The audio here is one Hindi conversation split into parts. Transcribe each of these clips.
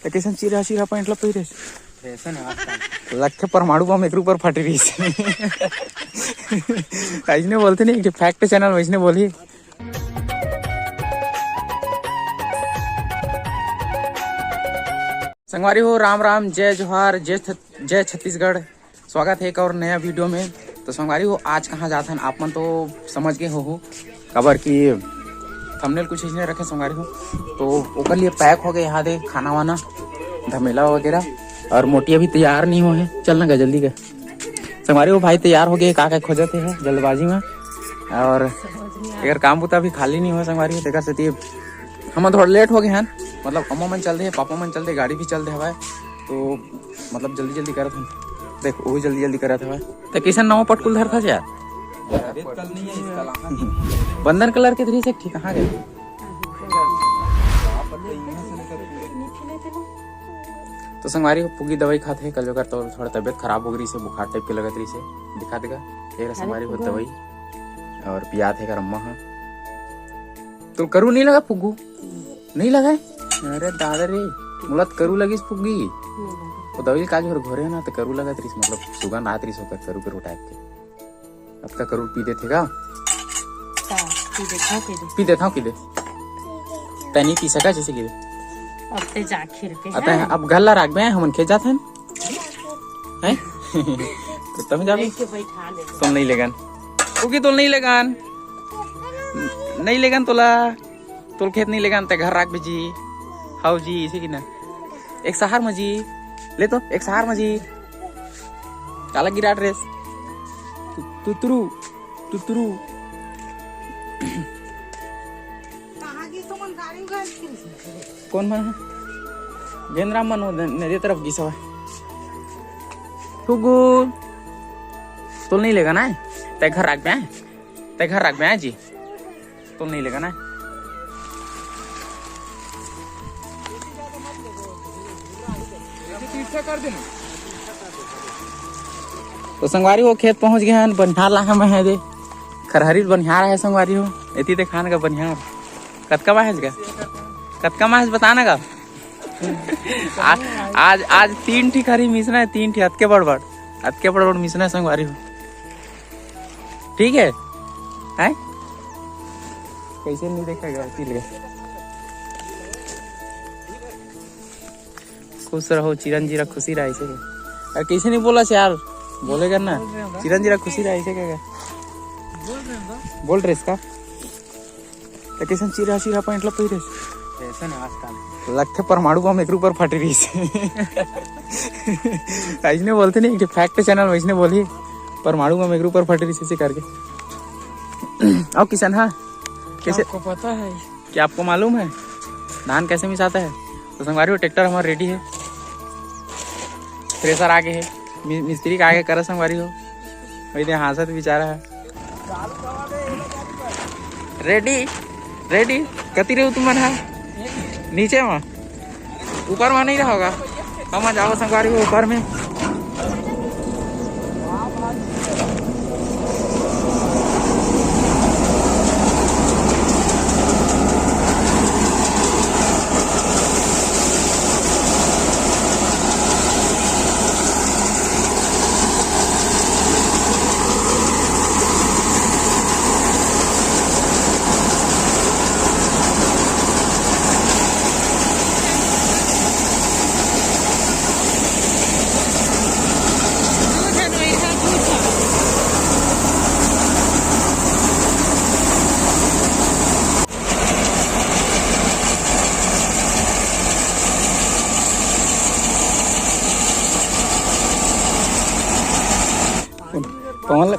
कैसन चिरा चिरा पैंट ला पहिरे लखे परमाणु बम एक ऊपर फट रही ऐसने बोलते नहीं कि फैक्ट चैनल वैसने बोली। संगवारी हो राम राम, जय जोहार, जय छत्तीसगढ़। स्वागत है एक और नया वीडियो में। तो संगवारी हो आज कहाँ जाते हैं आप मन तो समझ गए हो खबर की थंबनेल कुछ इसने रखे संगवारी हो। तो ओकर लिए पैक हो गए यहाँ दे खाना वाना धमेला वगैरह, और मोटी अभी तैयार नहीं हुए हैं। चलना गा जल्दी का संगवारी हो। भाई तैयार हो गए, का खोजते है जल्दबाजी में, और अगर काम बुता भी खाली नहीं हो संगवारी हो। देखा सती हम थोड़ा लेट हो गए हैं, मतलब अम्मा मन चल रहे पापा मन चल रहे, गाड़ी भी चल रहे हवा, तो मतलब जल्दी जल्दी करत हम। देख वो भी जल्दी जल्दी करत हवा। तो किसान नवा पटकुल धर था यार बंदन कलर के धरी से ठीक कहाँ गए। तो संगवारी पुगी दवाई खाते हैं कल जगह, तो थोड़ा तबियत खराब हो गई से, बुखार टाइप के लगत रही से। दिखा देगा एक संगवारी हो दवाई और पिया थे अम्मा। हाँ तो करू नहीं लगा पुग्गू नहीं लगा। अरे दादा रे मुलत करू लगिस पुग्गी वो दवाई काज और घोरे ना तो करू लगा त्रिस, मतलब सुगंध आत रही होकर करू करू टाइप के। अब तक करू पी देते का पी देता हूँ, पी दे तनी पी सका जैसे कि अब ते जाखिर पे आता है। अब गल्ला राख में हम खेत जाते हैं तो तुम जाओ तुम नहीं लेगन क्योंकि तुम नहीं लेगन नहीं लेगन तोला तोल खेत नहीं लेगन ते घर राख जी हाउ जी इसी की ना एक सहार मजी ले तो एक सहार मजी काला गिरा ड्रेस तुतरू तुतरू कौन मन है गेंद्राम मन नदी तरफ गिसा फुगू तो नहीं लेगा ना ते घर रख में ते घर रख में जी तो नहीं लेगा ना। तो संगवारी हो खेत पहुंच गए हैं, बनिहार ला हम है दे खरहरी बनिहार है संगवारी हो। एती ते खान का बनिहार कतका माहेज का कतका माहेज बताना का आज आज 3 ठी खरी मिसना है, 3 ठी हतके बड़ बड़ मिसना है संगवारी हो। ठीक है हैं कैसे नहीं देखेगा इसीलिए। खुश रहो चिरंजीरा खुशी रहा ऐसे और कैसे नहीं बोला यार बोलेगा ना चिरंजीरा खुशी रहा ऐसे क्या बोल रहे इसका तो कैसे चिरा चिरा पैंट ला पहिरे ऐसा ना आजकल लखे परमाणु बम एक ऊपर फट रही से ऐसने बोलते नहीं कि फैक्ट चैनल वैसने बोली परमाणु बम एक ऊपर फट रही से करके। और किसान हाँ कैसे आपको पता है क्या आपको मालूम है धान कैसे मिसाता है। तो संगवारी हो ट्रैक्टर हमारा रेडी है, थ्रेसर आगे है, मिस्त्री का आगे कर संगवारी हो वही दे हासत बेचारा है। रेडी रेडी कती रहे तुम है नीचे में ऊपर में नहीं रहोगा हम जाओ संगवारी हो ऊपर में।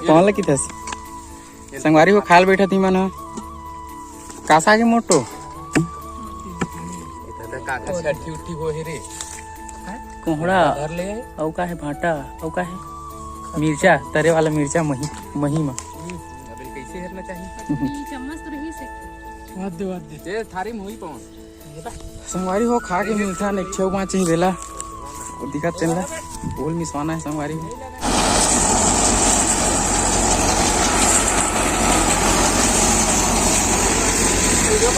पवन लगी था संगवारी को खाल बैठा थी मन कासा के मोटो कोहड़ा औ का है भाटा औ का है मिर्चा तरे वाला मिर्चा मही में कैसे हेरना चाहिए चम्मच तो रही से वाद दे थारी में हुई पवन संगवारी हो खा के मिलता ने 6-5 ही देला वो दिखत चलला बोल मिसवाना है संगवारी हो।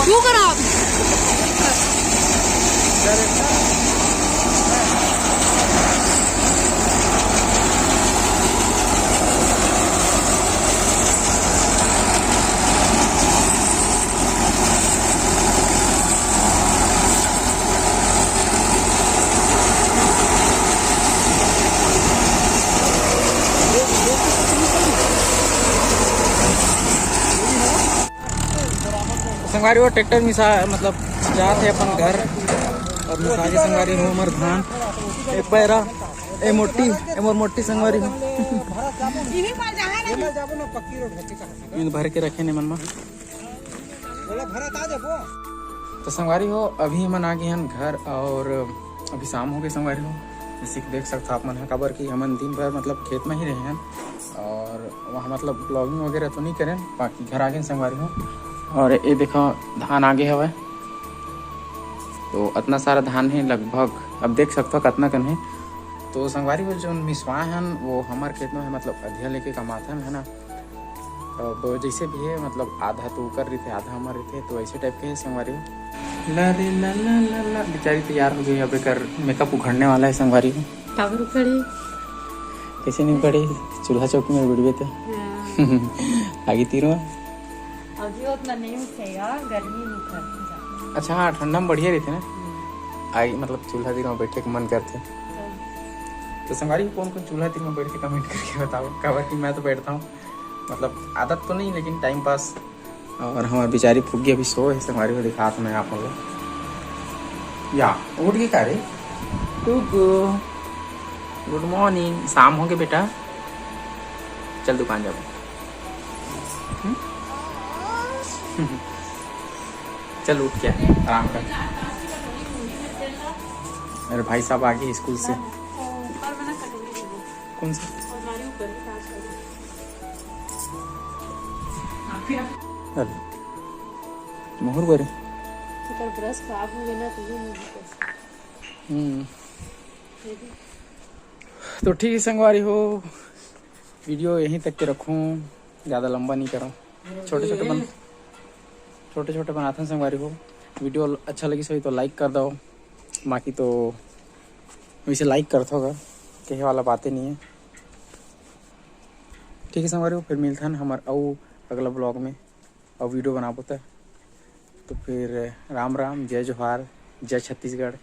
क्यों करा संगवारी वो ट्रैक्टर मिसा मतलब जाते अपन घर और मिसा के संगवारी हो हमर धान ए पैरा ए मोटी संगवारी हो इन भर के रखे ने मन में तो संगवारी हो अभी मन आ गए हैं घर और अभी शाम हो गई संगवारी हो जैसे देख सकते आप मन है काबर कि हमन दिन भर मतलब खेत में ही रहे हैं और वहाँ मतलब ब्लॉगिंग वगैरह तो नहीं करें बाकी घर आ गए संगवारी हो और ये देखो धान आगे हवा तो इतना सारा धान है लगभग अब देख सकते हो कितना कन है तो संगवारी वो जो मिसवा हैं वो हमारे खेत में है मतलब अधिया लेके कमाते हैं है ना अब जैसे भी है मतलब आधा तो कर रही थे आधा हमारे थे तो ऐसे टाइप के है संगवारी ला रे ला ला ला ला बेचारी तैयार हो गई अब कर मेकअप उखड़ने वाला है संगवारी को काबर उखड़े कैसे नहीं उखड़े चूल्हा चौकी में बिड़वे थे आगे तीरों अभी उतना नहीं उठेगा गर्मी में उखड़ते अच्छा हाँ ठंडा में बढ़िया रहते ना आगे मतलब चूल्हा तीर में बैठे के मन करते तो संगवारी कौन कौन चूल्हा तीर में बैठ के कमेंट करके बताओ काबर कि मैं तो बैठता हूँ मतलब आदत तो नहीं लेकिन टाइम पास और हमारी बेचारी फुग्गी अभी सो है संगवारी को दिखा था मैं आप लोग या उठ गई का रे गुड मॉर्निंग शाम हो गए बेटा चल दुकान जाओ चल उठ क्या आराम कर मेरे भाई साहब आ गए स्कूल से कौन सा मोहर करे ब्रश खराब हो गया ना तो ठीक है संगवारी हो वीडियो यहीं तक के रखूं ज़्यादा लंबा नहीं करूं छोटे छोटे बनाते हैं संगवारी हो वीडियो अच्छा लगी सही तो लाइक कर दो बाकी तो वैसे लाइक करता होगा कहे वाला बातें नहीं है ठीक है संगवारी हो फिर मिलता है हमारे और अगला ब्लॉग में और वीडियो बना पाता तो फिर राम राम जय जोहार जय छत्तीसगढ़।